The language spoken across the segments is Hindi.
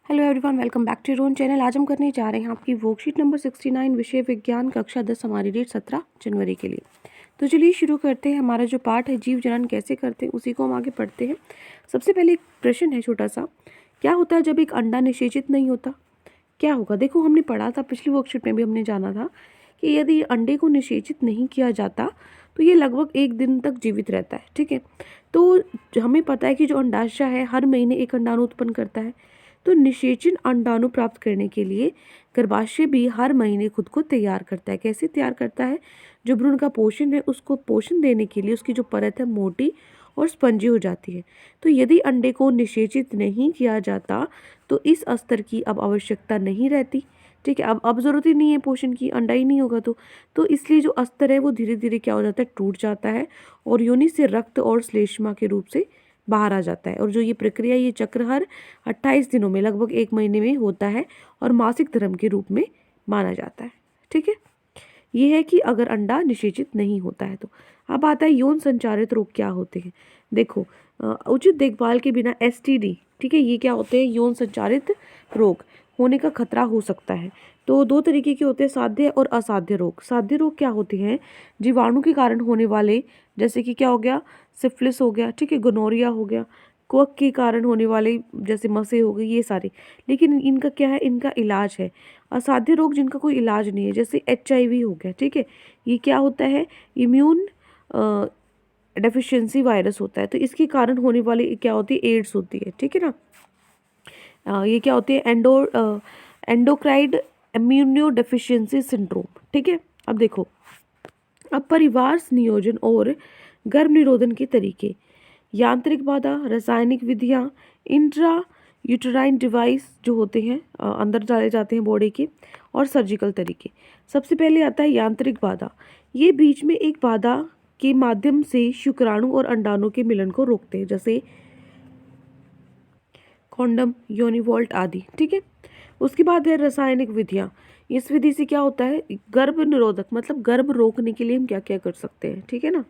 Hello everyone, welcome back to your own channel. आज हम करने जा रहे हैं आपकी वर्कशीट नंबर 69 विषय विज्ञान कक्षा 10। हमारी डेट 17 जनवरी के लिए। तो चलिए शुरू करते हैं। हमारा जो पाठ है जीव जनन कैसे करते हैं उसी को हम आगे पढ़ते हैं। सबसे पहले एक प्रश्न है छोटा सा, क्या होता है जब एक अंडा निषेचित नहीं होता? क्या होगा? देखो, हमने पढ़ा था पिछली वर्कशीट में भी, हमने जाना था कि यदि अंडे को निषेचित नहीं किया जाता तो ये लगभग 1 दिन तक जीवित रहता है। ठीक है, तो हमें पता है कि जो अंडाशय है हर महीने एक अंडाणु उत्पन्न करता है। तो निषेचन अंडाणु प्राप्त करने के लिए गर्भाशय भी हर महीने खुद को तैयार करता है। कैसे तैयार करता है? जो भ्रूण का पोषण है उसको पोषण देने के लिए उसकी जो परत है मोटी और स्पंजी हो जाती है। तो यदि अंडे को निषेचित नहीं किया जाता तो इस स्तर की अब आवश्यकता नहीं रहती। ठीक है, अब जरूरत ही नहीं है पोषण की, अंडा ही नहीं होगा तो इसलिए जो अस्तर है वो धीरे धीरे क्या हो जाता है, टूट जाता है और योनि से रक्त और श्लेष्मा के रूप से बाहर आ जाता है। और जो ये प्रक्रिया, ये चक्र हर 28 दिनों में लगभग 1 महीने में होता है और मासिक धर्म के रूप में माना जाता है। ठीक है, ये है कि अगर अंडा निषेचित नहीं होता है तो। अब आता है यौन संचारित रोग क्या होते हैं। देखो, उचित देखभाल के बिना एसटीडी, ठीक है, ये क्या होते हैं, यौन संचारित रोग होने का खतरा हो सकता है। तो 2 तरीके के होते हैं, साध्य और असाध्य रोग। साध्य रोग क्या होते हैं? जीवाणु के कारण होने वाले, जैसे कि क्या हो गया, सिफिलिस हो गया, ठीक है, गोनोरिया हो गया, कोक के कारण होने वाले जैसे मसे हो गई, ये सारे। लेकिन इनका क्या है, इनका इलाज है। असाध्य रोग जिनका कोई इलाज नहीं है, जैसे HIV हो गया, ठीक है, ये क्या होता है, इम्यून डेफिशिएंसी वायरस होता है। तो इसके कारण होने वाली क्या होती है, एड्स होती है। ठीक है ना, ये क्या होती है, एंडोक्राइड इम्यूनो डेफिशिएंसी सिंड्रोम। ठीक है, अब देखो, अब परिवार नियोजन और गर्भ निरोधन के तरीके, यांत्रिक बाधा, रासायनिक विधियाँ, इंट्रा यूटेराइन डिवाइस जो होते हैं अंदर डाले जाते हैं बॉडी के, और सर्जिकल तरीके। सबसे पहले आता है यांत्रिक बाधा। ये बीच में एक बाधा के माध्यम से शुक्राणु और अंडाणु के मिलन को रोकते हैं, जैसे कॉन्डम, योनिवोल्ट आदि। ठीक है, उसके बाद है रासायनिक विधियाँ। इस विधि से क्या होता है, गर्भ निरोधक, मतलब गर्भ रोकने के लिए हम क्या क्या कर सकते हैं। ठीक है ना,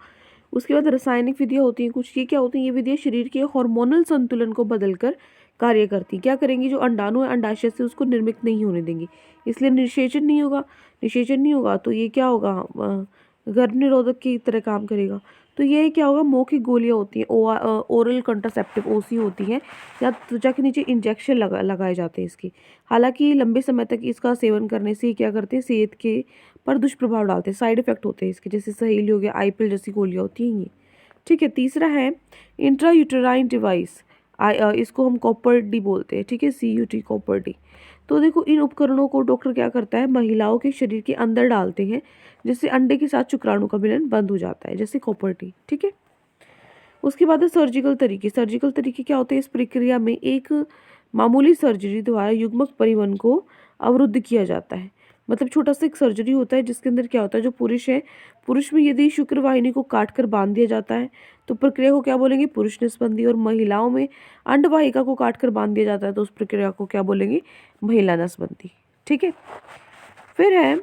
उसके बाद रासायनिक विधियाँ होती हैं कुछ। ये क्या होती हैं, ये विधियाँ शरीर के हार्मोनल संतुलन को बदलकर कार्य करती हैं। क्या करेंगी, जो अंडाणु है अंडाशय से उसको निर्मित नहीं होने देंगी, इसलिए निषेचन नहीं होगा। निषेचन नहीं होगा तो ये क्या होगा, गर्भ निरोधक की तरह काम करेगा। तो ये क्या होगा, मौखिक गोलियाँ होती हैं, ओरल कंट्रासेप्टिव ओसी होती हैं, या त्वचा के नीचे इंजेक्शन लगाए जाते हैं इसकी। हालांकि लंबे समय तक इसका सेवन करने से क्या करते हैं, सेहत के पर दुष्प्रभाव डालते हैं, साइड इफेक्ट होते हैं इसके, जैसे सहेली हो गया, आईपिल जैसी गोलियाँ होती हैं ये। ठीक है, तीसरा है इंट्रा यूटेराइन डिवाइस। इसको हम कॉपर डी बोलते हैं। ठीक है, CUT, कॉपर डी। तो देखो, इन उपकरणों को डॉक्टर क्या करता है, महिलाओं के शरीर के अंदर डालते हैं, जिससे अंडे के साथ शुक्राणु का मिलन बंद हो जाता है, जैसे कॉपर टी। ठीक है, उसके बाद है सर्जिकल तरीके। सर्जिकल तरीके क्या होते हैं, इस प्रक्रिया में एक मामूली सर्जरी द्वारा युग्मक परिवहन को अवरुद्ध किया जाता है। मतलब छोटा सा एक सर्जरी होता है जिसके अंदर क्या होता है, जो पुरुष है, पुरुष में यदि शुक्रवाहिनी को काट कर बांध दिया जाता है तो प्रक्रिया को क्या बोलेंगे, पुरुष नसबंदी। और महिलाओं में अंडवाहिका को काट कर बांध दिया जाता है तो उस प्रक्रिया को क्या बोलेंगे, महिला नसबंदी। ठीक है, फिर है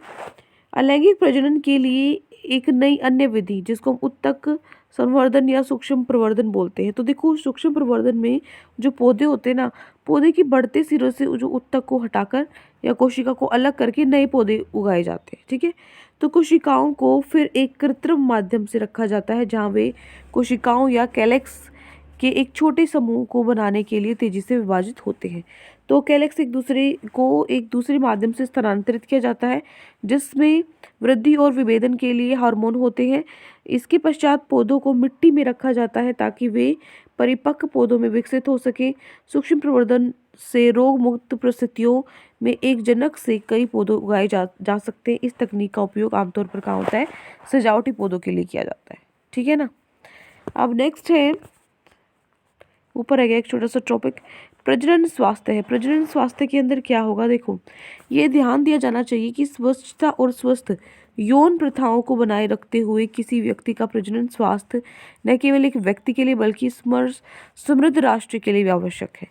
अलैंगिक प्रजनन के लिए एक नई अन्य विधि, जिसको हम उत्तक संवर्धन या सूक्ष्म प्रवर्धन बोलते हैं। तो देखो, सूक्ष्म प्रवर्धन में जो पौधे होते हैं ना, पौधे की बढ़ते सिरों से जो उत्तक को हटाकर या कोशिका को अलग करके नए पौधे उगाए जाते हैं। ठीक है, तो कोशिकाओं को फिर एक कृत्रिम माध्यम से रखा जाता है जहाँ वे कोशिकाओं या कैलेक्स के एक छोटे समूह को बनाने के लिए तेजी से विभाजित होते हैं। तो कैलेक्स एक दूसरे माध्यम से स्थानांतरित किया जाता है, जिसमें वृद्धि और विभेदन के लिए हार्मोन होते हैं। इसके पश्चात पौधों को मिट्टी में रखा जाता है ताकि वे परिपक्व पौधों में विकसित हो सके। सूक्ष्म प्रवर्धन से रोग मुक्त परिस्थितियों में एक जनक से कई पौधे उगाए जा सकते हैं। इस तकनीक का उपयोग आमतौर पर कहाँ होता है, सजावटी पौधों के लिए किया जाता है। ठीक है ना, अब नेक्स्ट है, ऊपर है गया एक छोटा सा टॉपिक, प्रजनन स्वास्थ्य है। प्रजनन स्वास्थ्य के अंदर क्या होगा, देखो, ये ध्यान दिया जाना चाहिए कि स्वच्छता और स्वस्थ यौन प्रथाओं को बनाए रखते हुए किसी व्यक्ति का प्रजनन स्वास्थ्य न केवल एक व्यक्ति के लिए बल्कि समृद्ध राष्ट्र के लिए भी आवश्यक है।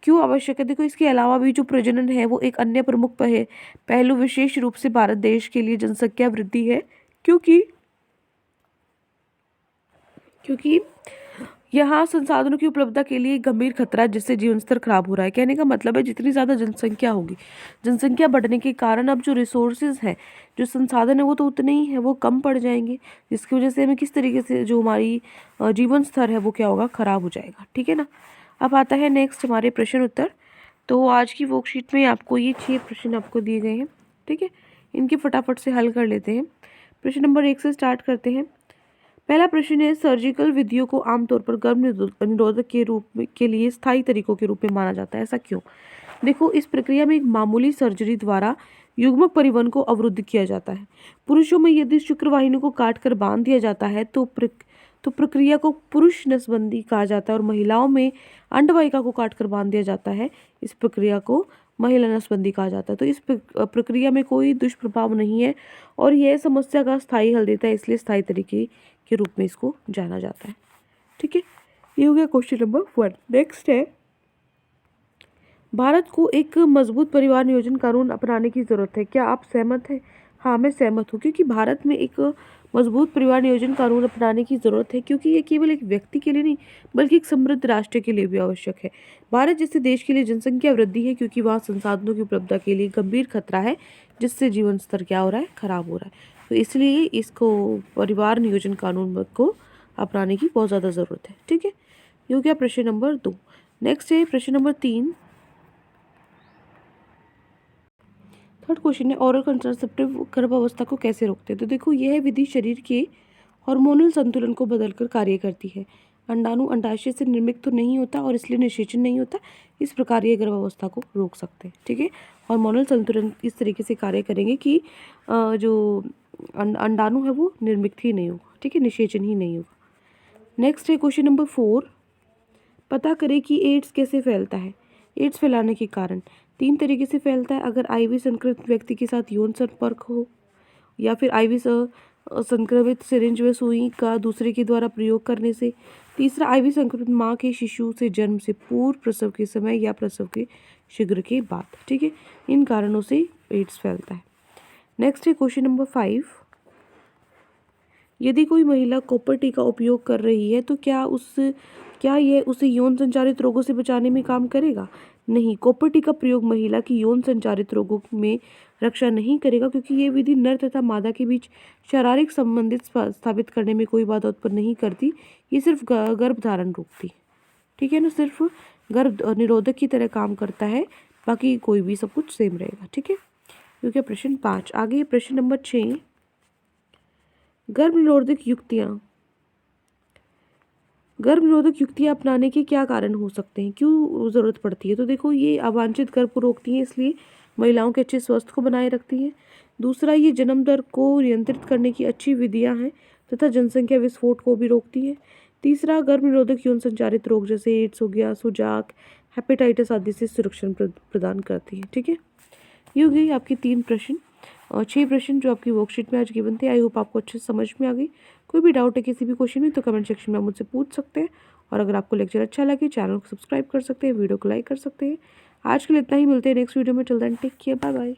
क्यों आवश्यक है, देखो, इसके अलावा भी जो प्रजनन है वो एक अन्य प्रमुख पहलू विशेष रूप से भारत देश के लिए जनसंख्या वृद्धि है, क्योंकि यहाँ संसाधनों की उपलब्धता के लिए गंभीर खतरा है, जिससे जीवन स्तर खराब हो रहा है। कहने का मतलब है जितनी ज़्यादा जनसंख्या होगी, जनसंख्या बढ़ने के कारण अब जो रिसोर्सेज है, जो संसाधन है, वो तो उतने ही है, वो कम पड़ जाएंगे, जिसकी वजह से हमें किस तरीके से जो हमारी जीवन स्तर है वो क्या होगा, खराब हो जाएगा। ठीक है ना। अब आता है नेक्स्ट हमारे प्रश्न उत्तर। तो आज की वर्कशीट में आपको ये 6 प्रश्न आपको दिए गए हैं। ठीक है, इनके फटाफट से हल कर लेते हैं। प्रश्न नंबर 1 से स्टार्ट करते हैं। पहला प्रश्न है, सर्जिकल विधियों को आमतौर पर गर्भ निरोधक के रूप में के लिए स्थायी तरीकों के रूप में माना जाता है, ऐसा क्यों? देखो, इस प्रक्रिया में एक मामूली सर्जरी द्वारा युग्मक परिवहन को अवरुद्ध किया जाता है। पुरुषों में यदि शुक्रवाहिनी को काटकर बांध दिया जाता है तो प्रक्रिया को पुरुष नसबंदी कहा जाता है, और महिलाओं में अंडवाहिका को काटकर बांध दिया जाता है, इस प्रक्रिया को महिला नसबंदी कहा जाता है। तो इस प्रक्रिया में कोई दुष्प्रभाव नहीं है और यह समस्या का स्थायी हल देता है, इसलिए स्थायी तरीके के रूप में इसको जाना जाता है। ठीक है, ये हो गया क्वेश्चन नंबर 1। नेक्स्ट है, भारत को एक मजबूत परिवार नियोजन कानून अपनाने की जरूरत है, क्या आप सहमत हैं? हाँ, मैं सहमत हूँ, क्योंकि भारत में एक मजबूत परिवार नियोजन कानून अपनाने की जरूरत है, क्योंकि ये केवल एक व्यक्ति के लिए नहीं बल्कि एक समृद्ध राष्ट्र के लिए भी आवश्यक है। भारत जैसे देश के लिए जनसंख्या वृद्धि है, क्योंकि वहाँ संसाधनों की उपलब्धता के लिए गंभीर खतरा है, जिससे जीवन स्तर क्या हो रहा है, खराब हो रहा है। तो इसलिए इसको परिवार नियोजन कानून को अपनाने की बहुत ज़्यादा ज़रूरत है। ठीक है, ये हो गया प्रश्न नंबर 2। नेक्स्ट है प्रश्न नंबर 3। थर्ड क्वेश्चन है, ओरल कंट्रासेप्टिव गर्भावस्था को कैसे रोकते हैं? तो देखो, यह विधि शरीर के हार्मोनल संतुलन को बदलकर कार्य करती है। अंडाणु अंडाशय से निर्मित तो नहीं होता और इसलिए निषेचन नहीं होता, इस प्रकार ये गर्भावस्था को रोक सकते हैं। ठीक है, हार्मोनल संतुलन इस तरीके से कार्य करेंगे कि जो अंडाणु है वो निर्मित ही नहीं होगा। ठीक है, निषेचन ही नहीं होगा। नेक्स्ट है क्वेश्चन नंबर 4। पता करें कि एड्स कैसे फैलता है। एड्स फैलाने के कारण 3 तरीके से फैलता है, अगर आईवी संक्रमित व्यक्ति के साथ यौन संपर्क हो, या फिर आईवी संक्रमित सिरिंज व सुई का दूसरे के द्वारा प्रयोग करने से, तीसरा आईवी संक्रमित माँ के शिशु से जन्म से पूर्व, प्रसव के समय या प्रसव के शीघ्र के बाद। ठीक है, इन कारणों से एड्स फैलता है। नेक्स्ट है क्वेश्चन नंबर 5। यदि कोई महिला कॉपर टी का उपयोग कर रही है तो क्या यह उसे यौन संचारित रोगों से बचाने में काम करेगा? नहीं, कॉपर टी का प्रयोग महिला की यौन संचारित रोगों में रक्षा नहीं करेगा, क्योंकि ये विधि नर तथा मादा के बीच शारीरिक संबंधित स्थापित करने में कोई बाधा उत्पन्न नहीं करती। ये सिर्फ गर्भधारण रोकती। ठीक है ना, सिर्फ गर्भ निरोधक की तरह काम करता है, बाकी कोई भी सब कुछ सेम रहेगा। ठीक है, क्योंकि प्रश्न 5। आगे प्रश्न नंबर 6। गर्भ निरोधक युक्तियाँ अपनाने के क्या कारण हो सकते हैं, क्यों ज़रूरत पड़ती है? तो देखो, ये अवांछित गर्भ को रोकती हैं, इसलिए महिलाओं के अच्छे स्वास्थ्य को बनाए रखती हैं। दूसरा, ये जन्म दर को नियंत्रित करने की अच्छी विधियाँ हैं तथा जनसंख्या विस्फोट को भी रोकती है। तीसरा, गर्भ निरोधक यौन संचारित रोग जैसे एड्स हो गया, सुजाक, हेपेटाइटिस आदि से सुरक्षा प्रदान करती है। ठीक है, ये हो गई आपकी 3 प्रश्न और 6 प्रश्न जो आपकी वर्कशीट में आज गिवन थे। आई होप आपको अच्छे से समझ में आ गई। कोई भी डाउट है किसी भी क्वेश्चन में तो कमेंट सेक्शन में मुझसे पूछ सकते हैं, और अगर आपको लेक्चर अच्छा लगे चैनल को सब्सक्राइब कर सकते हैं, वीडियो को लाइक कर सकते हैं। आज के लिए इतना ही, मिलते हैं नेक्स्ट वीडियो में। Till then take care, bye bye.